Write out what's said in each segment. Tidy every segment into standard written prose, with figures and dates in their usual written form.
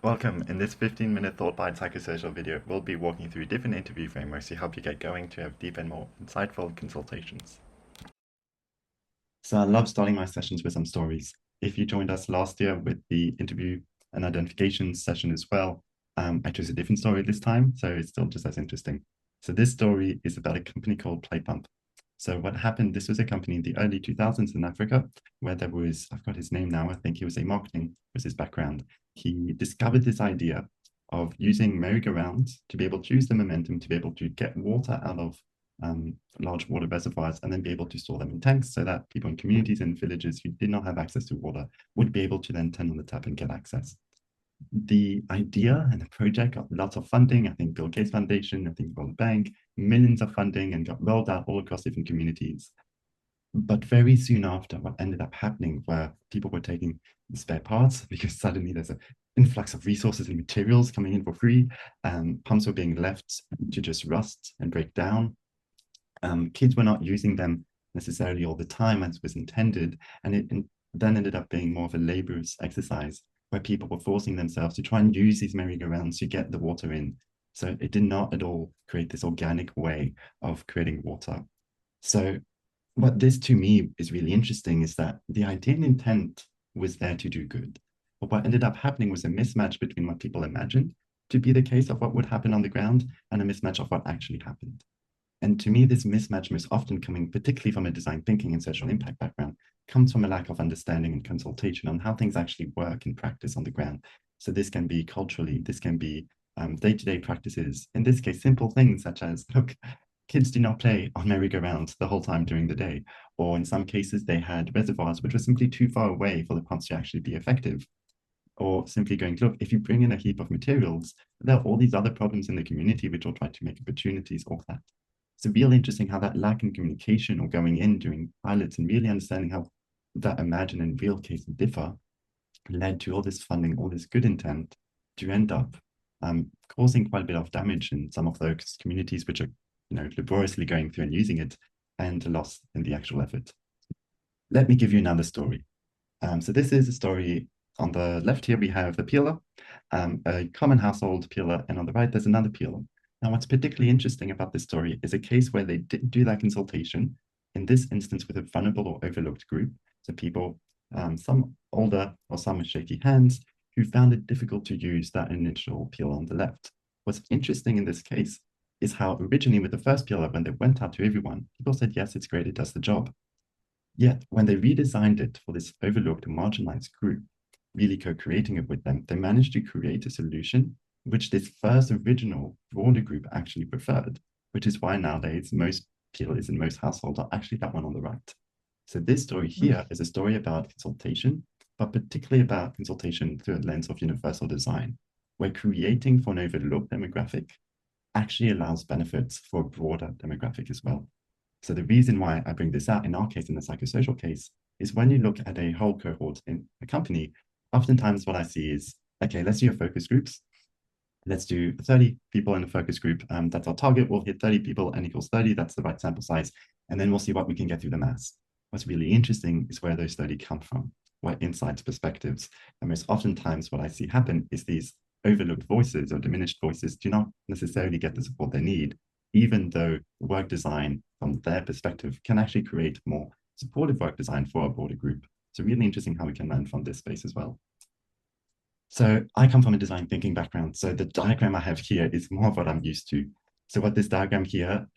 Welcome. In this 15-minute thought bite psychosocial video, we'll be walking through different interview frameworks to help you get going to have deep and more insightful consultations. So I love starting my sessions with some stories. If you joined us last year with the interview and identification session as well, I chose a different story this time, so it's still just as interesting. So this story is about a company called Playpump. So what happened, this was a company in the early 2000s in Africa, where there was, I've got his name now, I think he was a marketing, was his background. He discovered this idea of using merry-go-rounds to be able to use the momentum to be able to get water out of large water reservoirs and then be able to store them in tanks so that people in communities and villages who did not have access to water would be able to then turn on the tap and get access. The idea and the project got lots of funding. I think Bill Gates Foundation, I think World Bank, millions of funding and got rolled out all across different communities. But very soon after, what ended up happening where people were taking the spare parts because suddenly there's an influx of resources and materials coming in for free. Pumps were being left to just rust and break down. Kids were not using them necessarily all the time as was intended. And it then ended up being more of a laborious exercise where people were forcing themselves to try and use these merry-go-rounds to get the water in. So it did not at all create this organic way of creating water. So what this to me is really interesting is that the idea and intent was there to do good. But what ended up happening was a mismatch between what people imagined to be the case of what would happen on the ground and a mismatch of what actually happened. And to me, this mismatch most often coming, particularly from a design thinking and social impact background, comes from a lack of understanding and consultation on how things actually work in practice on the ground. So this can be culturally, this can be day-to-day practices. In this case, simple things such as, look, kids do not play on merry-go-rounds the whole time during the day. Or in some cases, they had reservoirs which were simply too far away for the pumps to actually be effective. Or simply going, look, if you bring in a heap of materials, there are all these other problems in the community which will try to make opportunities of that. It's really interesting how that lack in communication or going in doing pilots and really understanding how that imagined and real case differ led to all this funding, all this good intent to end up causing quite a bit of damage in some of those communities which are, laboriously going through and using it and a loss in the actual effort. Let me give you another story. So this is a story. On the left here, we have the peeler, a common household peeler, and on the right, there's another peeler. Now, what's particularly interesting about this story is a case where they did do that consultation, in this instance with a vulnerable or overlooked group, so people, some older or some with shaky hands, who found it difficult to use that initial peel on the left. What's interesting in this case is how originally with the first peeler, when they went out to everyone, people said, yes, it's great, it does the job. Yet, when they redesigned it for this overlooked and marginalized group, really co-creating it with them, they managed to create a solution which this first original broader group actually preferred, which is why nowadays most peelers in most households are actually that one on the right. So this story here is a story about consultation, but particularly about consultation through a lens of universal design, where creating for an overlooked demographic actually allows benefits for a broader demographic as well. So the reason why I bring this out in our case, in the psychosocial case, is when you look at a whole cohort in a company, oftentimes what I see is, okay, let's do your focus groups. Let's do 30 people in a focus group. That's our target. We'll hit 30 people, n equals 30. That's the right sample size. And then we'll see what we can get through the mass. What's really interesting is where those 30 come from, what insights, perspectives. And most oftentimes what I see happen is these overlooked voices or diminished voices do not necessarily get the support they need, even though work design from their perspective can actually create more supportive work design for a broader group. So really interesting how we can learn from this space as well. So I come from a design thinking background. So the diagram I have here is more of what I'm used to. So what this diagram here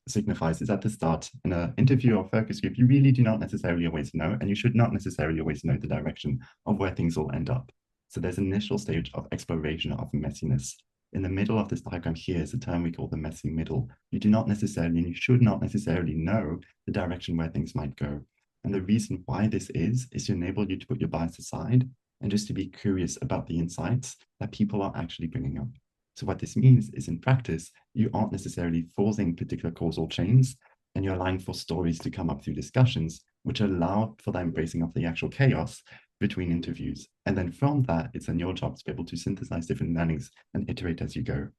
signifies is at the start in an interview or focus group, you really do not necessarily always know, and you should not necessarily always know the direction of where things will end up. So there's an initial stage of exploration of messiness. In the middle of this diagram here is a term we call the messy middle. You do not necessarily, and you should not necessarily know the direction where things might go. And the reason why this is to enable you to put your bias aside and just to be curious about the insights that people are actually bringing up. So what this means is in practice, you aren't necessarily forcing particular causal chains, and you're allowing for stories to come up through discussions, which allow for the embracing of the actual chaos between interviews. And then from that, it's then your job to be able to synthesize different learnings and iterate as you go.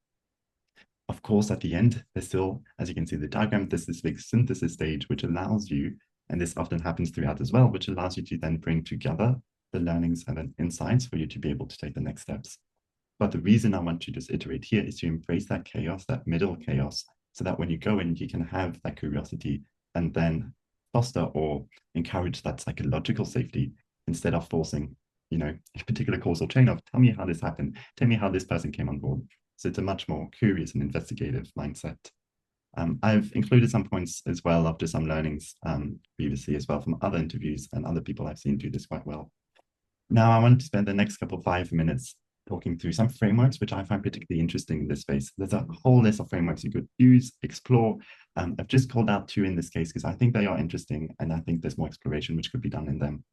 Of course, at the end, there's still, as you can see in the diagram, there's this big synthesis stage, which allows you, and this often happens throughout as well, which allows you to then bring together the learnings and then insights for you to be able to take the next steps. But the reason I want to just iterate here is to embrace that chaos, that middle chaos, so that when you go in, you can have that curiosity and then foster or encourage that psychological safety instead of forcing, a particular causal chain of tell me how this happened, tell me how this person came on board. So it's a much more curious and investigative mindset. I've included some points as well after some learnings previously as well from other interviews and other people I've seen do this quite well. Now, I want to spend the next 5 minutes talking through some frameworks, which I find particularly interesting in this space. There's a whole list of frameworks you could use, explore. I've just called out 2 in this case because I think they are interesting and I think there's more exploration which could be done in them.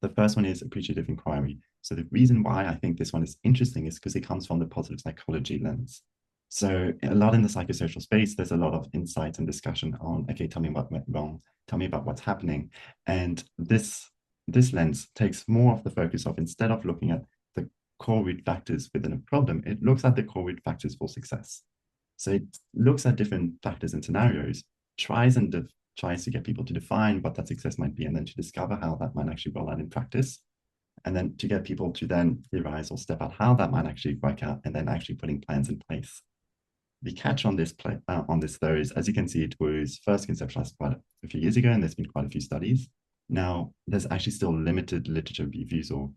The first one is appreciative inquiry. So the reason why I think this one is interesting is because it comes from the positive psychology lens. So a lot in the psychosocial space, there's a lot of insights and discussion on, okay, tell me what went wrong, tell me about what's happening. And this lens takes more of the focus of, instead of looking at the core root factors within a problem, it looks at the core root factors for success. So it looks at different factors and scenarios, tries to get people to define what that success might be, and then to discover how that might actually roll out in practice. And then to get people to then theorize or step out how that might actually work out, and then actually putting plans in place. The catch on this though is, as you can see, it was first conceptualized quite a few years ago, and there's been quite a few studies. Now, there's actually still limited literature reviews or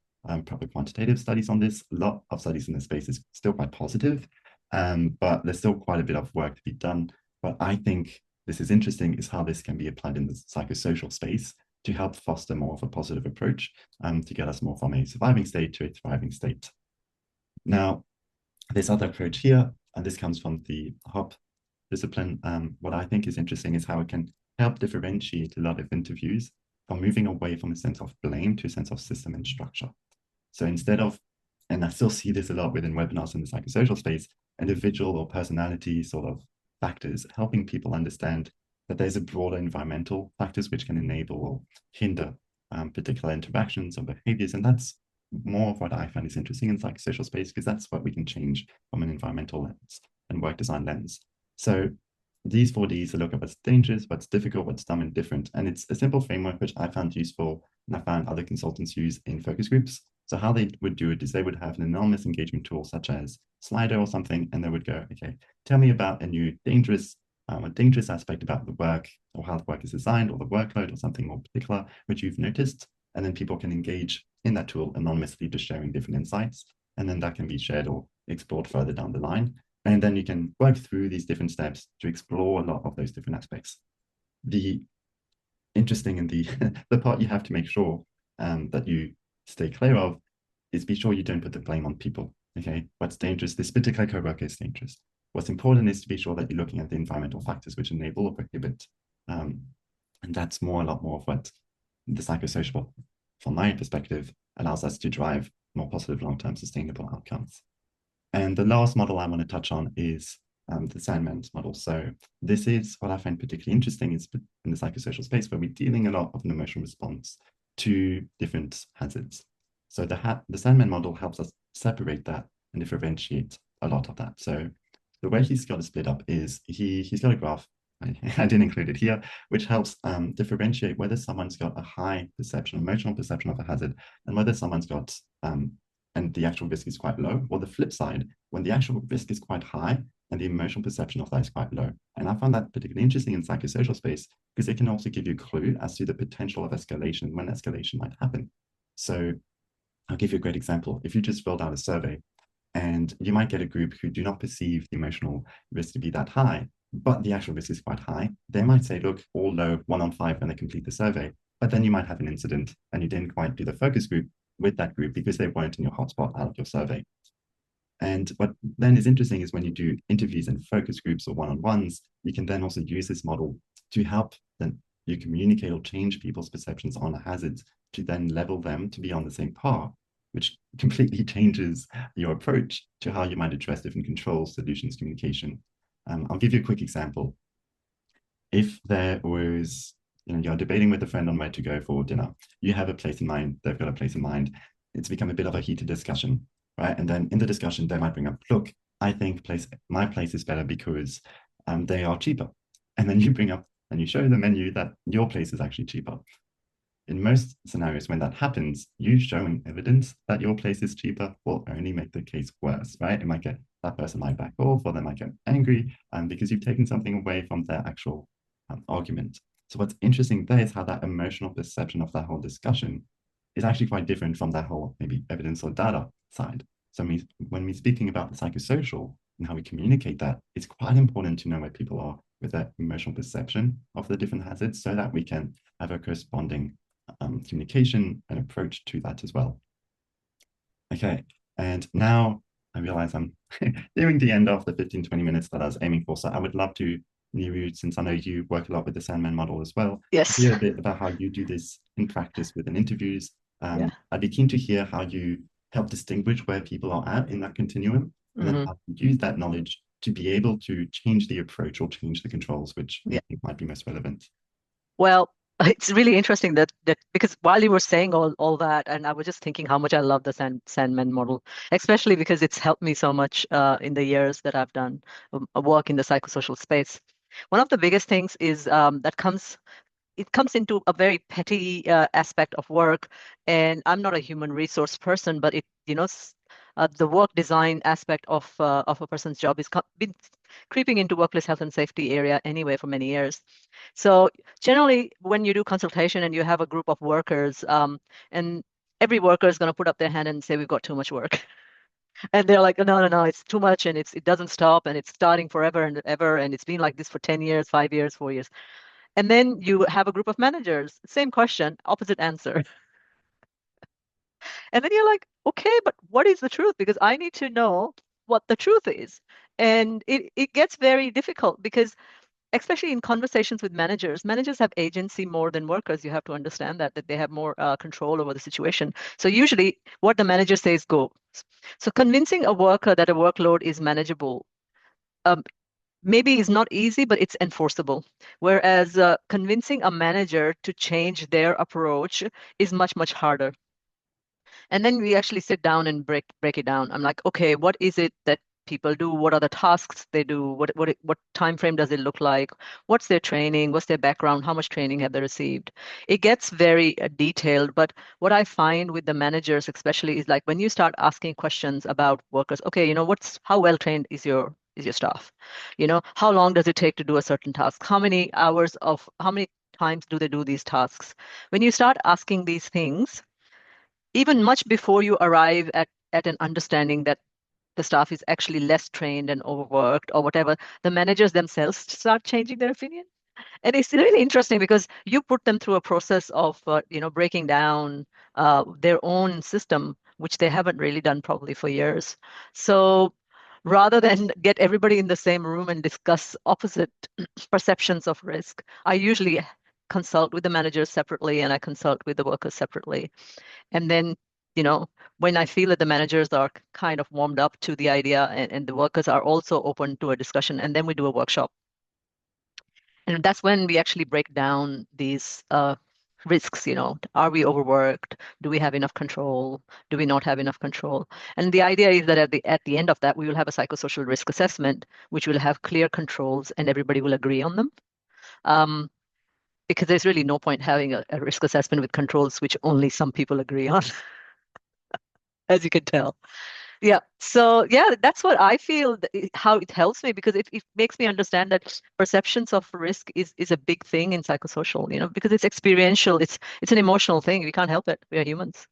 proper quantitative studies on this. A lot of studies in this space is still quite positive, but there's still quite a bit of work to be done. But I think this is interesting, is how this can be applied in the psychosocial space to help foster more of a positive approach to get us more from a surviving state to a thriving state. Now, this other approach here, and this comes from the HOP discipline, what I think is interesting is how it can help differentiate a lot of interviews from moving away from a sense of blame to a sense of system and structure. So instead of, and I still see this a lot within webinars in the psychosocial space, individual or personality sort of factors, helping people understand that there's a broader environmental factors which can enable or hinder particular interactions or behaviors. And that's more of what I find is interesting in psychosocial space, because that's what we can change from an environmental lens and work design lens. So these 4Ds look at what's dangerous, what's difficult, what's dumb and different. And it's a simple framework which I found useful, and I found other consultants use in focus groups. So how they would do it is they would have an anonymous engagement tool such as Slido or something, and they would go, okay, tell me about a new dangerous aspect about the work, or how the work is designed, or the workload, or something more particular which you've noticed. And then people can engage in that tool anonymously, just sharing different insights. And then that can be shared or explored further down the line. And then you can work through these different steps to explore a lot of those different aspects. The interesting and the part you have to make sure that you stay clear of is be sure you don't put the blame on people. Okay, what's dangerous? This particular coworker is dangerous. What's important is to be sure that you're looking at the environmental factors which enable or prohibit. And that's a lot more of what the psychosocial, from my perspective, allows us to drive more positive long-term sustainable outcomes. And the last model I want to touch on is the Sandman's model. So this is what I find particularly interesting is in the psychosocial space, where we're dealing a lot of an emotional response to different hazards. So the Sandman model helps us separate that and differentiate a lot of that. So the way he's got it split up is he's got a graph, I didn't include it here, which helps differentiate whether someone's got a high perception, emotional perception of a hazard, and whether someone's got, and the actual risk is quite low, or the flip side, when the actual risk is quite high and the emotional perception of that is quite low. And I found that particularly interesting in psychosocial space, because it can also give you a clue as to the potential of escalation, when escalation might happen. So I'll give you a great example. If you just filled out a survey, and you might get a group who do not perceive the emotional risk to be that high, but the actual risk is quite high, they might say, look, all low, 1 on 5 when they complete the survey. But then you might have an incident and you didn't quite do the focus group with that group because they weren't in your hotspot out of your survey. And what then is interesting is when you do interviews and focus groups or one-on-ones, you can then also use this model to help then you communicate or change people's perceptions on hazards to then level them to be on the same par, which completely changes your approach to how you might address different controls, solutions, communication. I'll give you a quick example. If there was, you're debating with a friend on where to go for dinner, you have a place in mind, they've got a place in mind, it's become a bit of a heated discussion, right? And then in the discussion, they might bring up, look, I think my place is better because they are cheaper. And then you bring up and you show the menu that your place is actually cheaper. in most scenarios, when that happens, you showing evidence that your place is cheaper will only make the case worse, right? It might get that person might back off, or they might get angry, because you've taken something away from their actual argument. So what's interesting there is how that emotional perception of that whole discussion is actually quite different from that whole maybe evidence or data side. So when we're speaking about the psychosocial and how we communicate that, it's quite important to know where people are with their emotional perception of the different hazards so that we can have a corresponding communication and approach to that as well. Okay, and now I realize I'm nearing the end of the 15-20 minutes that I was aiming for. So I would love to, Niru, since I know you work a lot with the Sandman model as well, Yes. hear a bit about how you do this in practice within interviews. Yeah. I'd be keen to hear how you help distinguish where people are at in that continuum, and then how you use that knowledge to be able to change the approach or change the controls, which you think might be most relevant. Well, it's really interesting that because while you were saying all that, and I was just thinking how much I love the Sandman model, especially because it's helped me so much in the years that I've done work in the psychosocial space. One of the biggest things is it comes into a very petty aspect of work, and I'm not a human resource person, but the work design aspect of a person's job is been creeping into workplace health and safety area anyway for many years. So generally, when you do consultation and you have a group of workers, and every worker is going to put up their hand and say, "We've got too much work." And they're like, no, no, no, it's too much, and it doesn't stop, and it's starting forever and ever, and it's been like this for 10 years, 5 years, 4 years. And then you have a group of managers, same question, opposite answer. And then you're like, okay, but what is the truth? Because I need to know what the truth is. And it gets very difficult because, especially in conversations with managers have agency more than workers. You have to understand that they have more control over the situation. So usually what the manager says goes. So convincing a worker that a workload is manageable um, maybe is not easy, but it's enforceable. Whereas convincing a manager to change their approach is much, much harder. And then we actually sit down and break it down. I'm like, okay, what is it that people do? What are the tasks they do? What time frame does it look like? What's their training? What's their background? How much training have they received? It gets very detailed, but what I find with the managers especially is like when you start asking questions about workers, okay, how well trained is your staff? How long does it take to do a certain task? How many times do they do these tasks? When you start asking these things, even much before you arrive at an understanding that the staff is actually less trained and overworked or whatever, the managers themselves start changing their opinion. And it's really interesting because you put them through a process of, breaking down their own system, which they haven't really done probably for years. So rather than get everybody in the same room and discuss opposite perceptions of risk, I usually consult with the managers separately and I consult with the workers separately. And then, when I feel that the managers are kind of warmed up to the idea and the workers are also open to a discussion, and then we do a workshop. And that's when we actually break down these risks, are we overworked? Do we have enough control? Do we not have enough control? And the idea is that at the end of that, we will have a psychosocial risk assessment, which will have clear controls and everybody will agree on them. Because there's really no point having a risk assessment with controls which only some people agree on, as you can tell. Yeah. So yeah, that's what I feel how it helps me because it makes me understand that perceptions of risk is a big thing in psychosocial, because it's experiential, it's an emotional thing. We can't help it. We are humans.